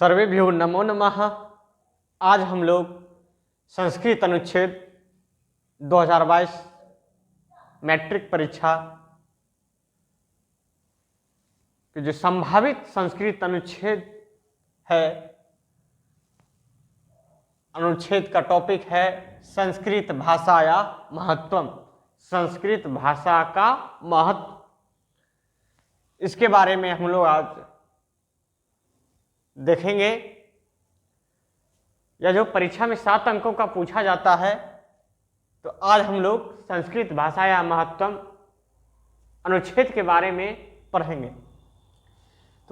सर्वेभ्यो नमो नमः। आज हम लोग संस्कृत अनुच्छेद 2022 मैट्रिक परीक्षा के जो संभावित संस्कृत अनुच्छेद है, अनुच्छेद का टॉपिक है संस्कृत भाषा या महत्वम, संस्कृत भाषा का महत्व। इसके बारे में हम लोग आज देखेंगे। या जो परीक्षा में 7 अंकों का पूछा जाता है, तो आज हम लोग संस्कृत भाषा या महत्वम अनुच्छेद के बारे में पढ़ेंगे।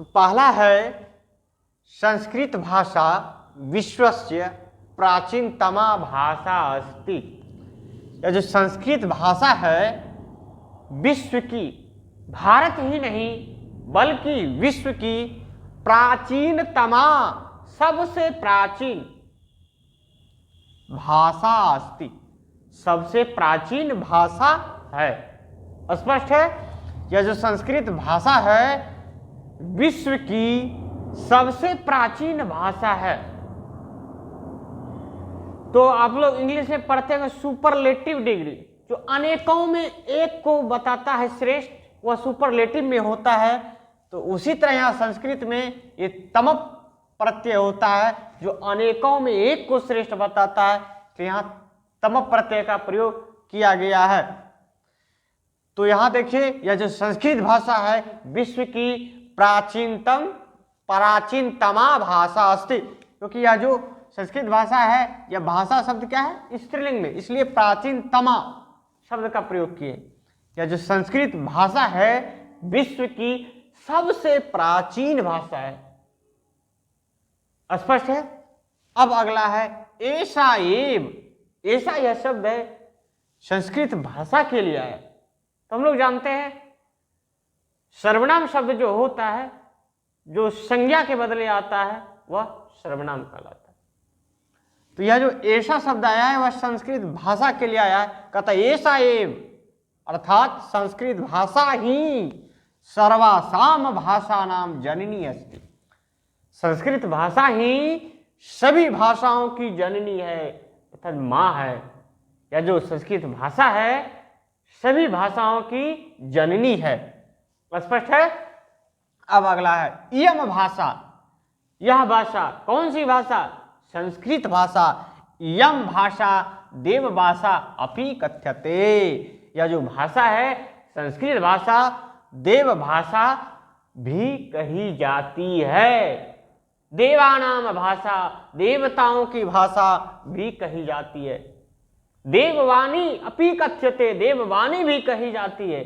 तो पहला है संस्कृत भाषा विश्वस्य प्राचीनतमा भाषा अस्ति। यह जो संस्कृत भाषा है विश्व की, भारत ही नहीं बल्कि विश्व की प्राचीनतमा, सबसे प्राचीन भाषा अस्ति, सबसे प्राचीन भाषा है। स्पष्ट है, यह जो संस्कृत भाषा है विश्व की सबसे प्राचीन भाषा है। तो आप लोग इंग्लिश में पढ़ते हैं सुपरलेटिव डिग्री, जो अनेकों में एक को बताता है श्रेष्ठ, वह सुपरलेटिव में होता है। तो उसी तरह यहाँ संस्कृत में ये तम प्रत्यय होता है, जो अनेकों में एक को श्रेष्ठ बताता है। तो यहाँ तम प्रत्यय का प्रयोग किया गया है। तो यहाँ देखिए, यह जो संस्कृत भाषा है विश्व की प्राचीनतमा भाषा अस्ति, क्योंकि यह जो संस्कृत भाषा है, यह भाषा शब्द क्या है स्त्रीलिंग में, इसलिए प्राचीनतमा शब्द का प्रयोग किए। यह जो संस्कृत भाषा है विश्व की सबसे प्राचीन भाषा है। स्पष्ट है। अब अगला है ऐसा एव। ऐसा यह शब्द है संस्कृत भाषा के लिए है। तो हम लोग जानते हैं सर्वनाम शब्द जो होता है, जो संज्ञा के बदले आता है, वह सर्वनाम कहलाता है। तो यह जो ऐसा शब्द आया है वह संस्कृत भाषा के लिए आया है। कहता है ऐसा एव, अर्थात संस्कृत भाषा ही सर्वासाम भाषा नाम जननी अस्ति। संस्कृत भाषा ही सभी भाषाओं की जननी है, अर्थात माँ है। यह जो संस्कृत भाषा है सभी भाषाओं की जननी है। स्पष्ट है। अब अगला है इयम भाषा। यह भाषा कौन सी भाषा? संस्कृत भाषा। इयम भाषा देव भाषा अपि कथ्यते। यह जो भाषा है संस्कृत भाषा देव भाषा भी कही जाती है। देवानाम भाषा, देवताओं की भाषा भी कही जाती है। देववाणी अपि कथ्यते, देववाणी भी कही जाती है।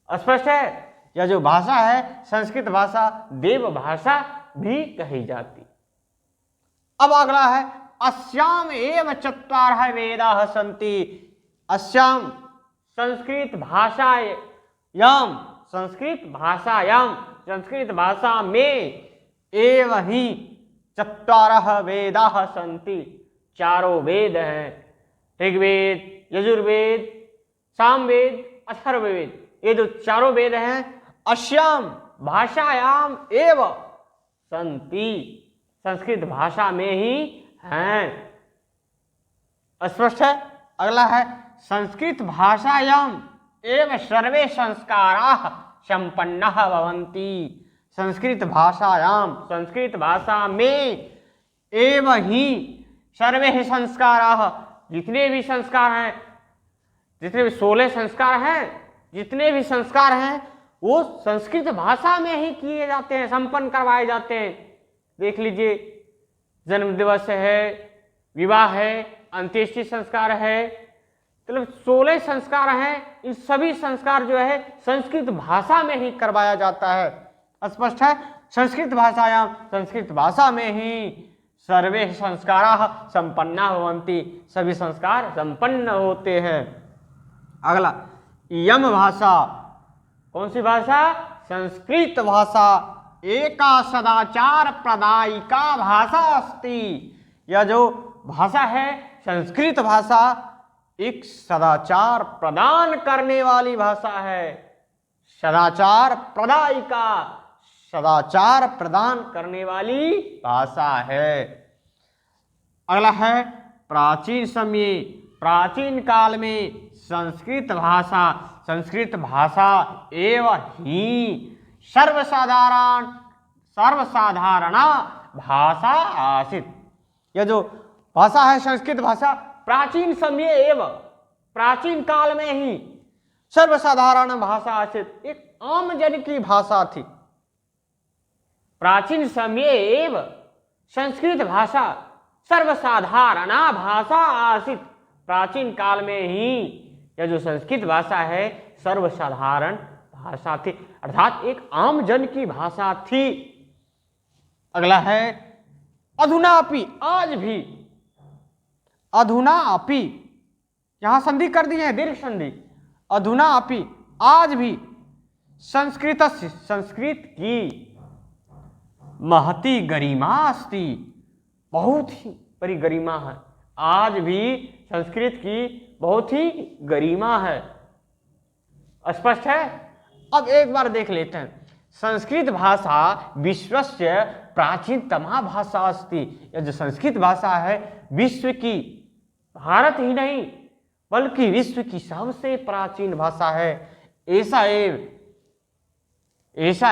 स्पष्ट है। यह जो भाषा है संस्कृत भाषा देव भाषा भी कही जाती। अब अगला है अस्याम एव चत्वारः वेदाः सन्ति। अस्याम संस्कृत भाषायाम, संस्कृत भाषायाम, संस्कृत भाषा में एव ही चत्वारः वेदाः सन्ति, चारों वेद हैं। ऋग्वेद, यजुर्वेद, सामवेद, अथर्ववेद, ये जो चारों वेद हैं अस्याम भाषायाम एव सन्ति, संस्कृत भाषा में ही हैं। स्पष्ट है। अगला है संस्कृत भाषायाम एव सर्वे संस्काराः संपन्नाः भवन्ति। संस्कृत भाषायाम, संस्कृत भाषा में एव ही सर्वे संस्काराः, जितने भी संस्कार हैं, जितने भी 16 संस्कार हैं, जितने भी संस्कार हैं वो संस्कृत भाषा में ही किए जाते हैं, संपन्न करवाए जाते हैं। देख लीजिए, जन्म दिवस है, विवाह है, अंत्येष्टि संस्कार है, मतलब 16 संस्कार हैं। इन सभी संस्कार जो है संस्कृत भाषा में ही करवाया जाता है। स्पष्ट है। संस्कृत भाषायाम, संस्कृत भाषा में ही सर्वे संस्काराः संपन्ना भवन्ति, सभी संस्कार संपन्न होते हैं। अगला इयम भाषा, कौन सी भाषा? संस्कृत भाषा एका सदाचार प्रदायिका भाषा अस्ति। यह जो भाषा है संस्कृत भाषा एक सदाचार प्रदान करने वाली भाषा है। सदाचार प्रदायिका, सदाचार प्रदान करने वाली भाषा है। अगला है प्राचीन समय, प्राचीन काल में संस्कृत भाषा एवं ही सर्वसाधारणा भाषा आसीत। यह जो भाषा है संस्कृत भाषा प्राचीन समय एवं प्राचीन काल में ही सर्वसाधारण भाषा आसीत, एक आम जन की भाषा थी। प्राचीन समय एवं संस्कृत भाषा सर्वसाधारणा भाषा आसीत, प्राचीन काल में ही यह जो संस्कृत भाषा है सर्वसाधारण भाषा थी, अर्थात एक आम जन की भाषा थी। अगला है अधुनापि, आज भी, अधुनापि यहां संधि कर दी है, दीर्घ संधि, अधुनापि आज भी संस्कृतस्य, संस्कृत की महती गरिमा अस्ति, बहुत ही बड़ी गरिमा है, आज भी संस्कृत की बहुत ही गरिमा है। स्पष्ट है। अब एक बार देख लेते हैं, संस्कृत भाषा विश्वस्य प्राचीनतमा भाषा अस्ति, यह जो संस्कृत भाषा है विश्व की, भारत ही नहीं बल्कि विश्व की सबसे प्राचीन भाषा है। ऐसा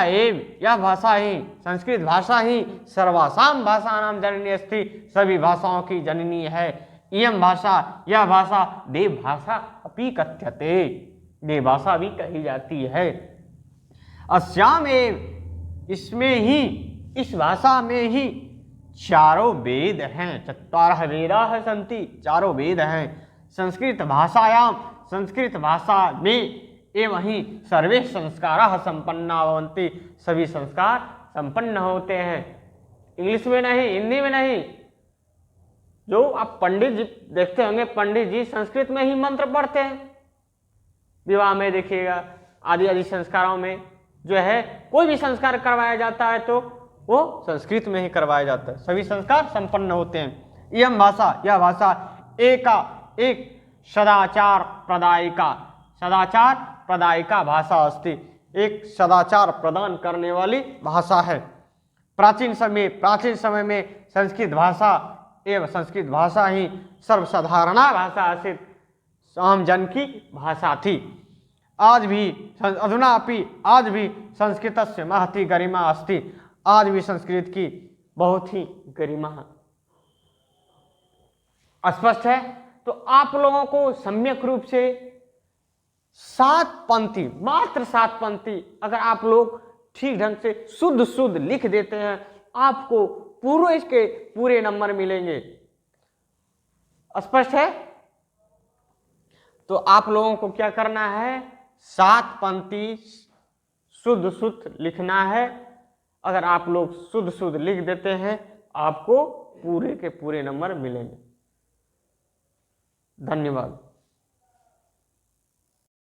एव यह भाषा ही, संस्कृत भाषा ही सर्वासाम भाषा नाम जननी अस्ति, सभी भाषाओं की जननी है। इयं भाषा, यह भाषा देव भाषा अपि कथ्यते, देव भाषा भी कही जाती है। अस्याम एव, इसमें ही, इस भाषा में ही चारों वेद हैं, चत्वारः वेदाः सन्ति, चारों वेद हैं। संस्कृत भाषायाम, संस्कृत भाषा में एवं ही सर्वे संस्काराः संपन्ना भवन्ति, सभी संस्कार संपन्न होते हैं। इंग्लिश में नहीं, हिंदी में नहीं। जो आप पंडित जी देखते होंगे, पंडित जी संस्कृत में ही मंत्र पढ़ते हैं। विवाह में देखिएगा, आदि आदि संस्कारों में जो है कोई भी संस्कार करवाया जाता है तो वो संस्कृत में ही करवाया जाता है, सभी संस्कार संपन्न होते हैं। यह भाषा, यह भाषा एक सदाचार प्रदायिका, सदाचार प्रदायिका भाषा अस्ति, एक सदाचार प्रदान करने वाली भाषा है। प्राचीन समय में संस्कृत भाषा एवं संस्कृत भाषा ही सर्वसाधारणा भाषा आसीत, आम जन की भाषा थी। आज भी अधुनापि, आज भी संस्कृतस्य महती गरिमा अस्ति, आज भी संस्कृत की बहुत ही गरिमा है। स्पष्ट है। तो आप लोगों को सम्यक रूप से 7 पंक्ति, मात्र 7 पंक्ति अगर आप लोग ठीक ढंग से शुद्ध लिख देते हैं, आपको पूरे इसके पूरे नंबर मिलेंगे। स्पष्ट है। तो आप लोगों को क्या करना है, 7 पंक्ति शुद्ध लिखना है। अगर आप लोग शुद्ध लिख देते हैं, आपको पूरे के पूरे नंबर मिलेंगे। धन्यवाद।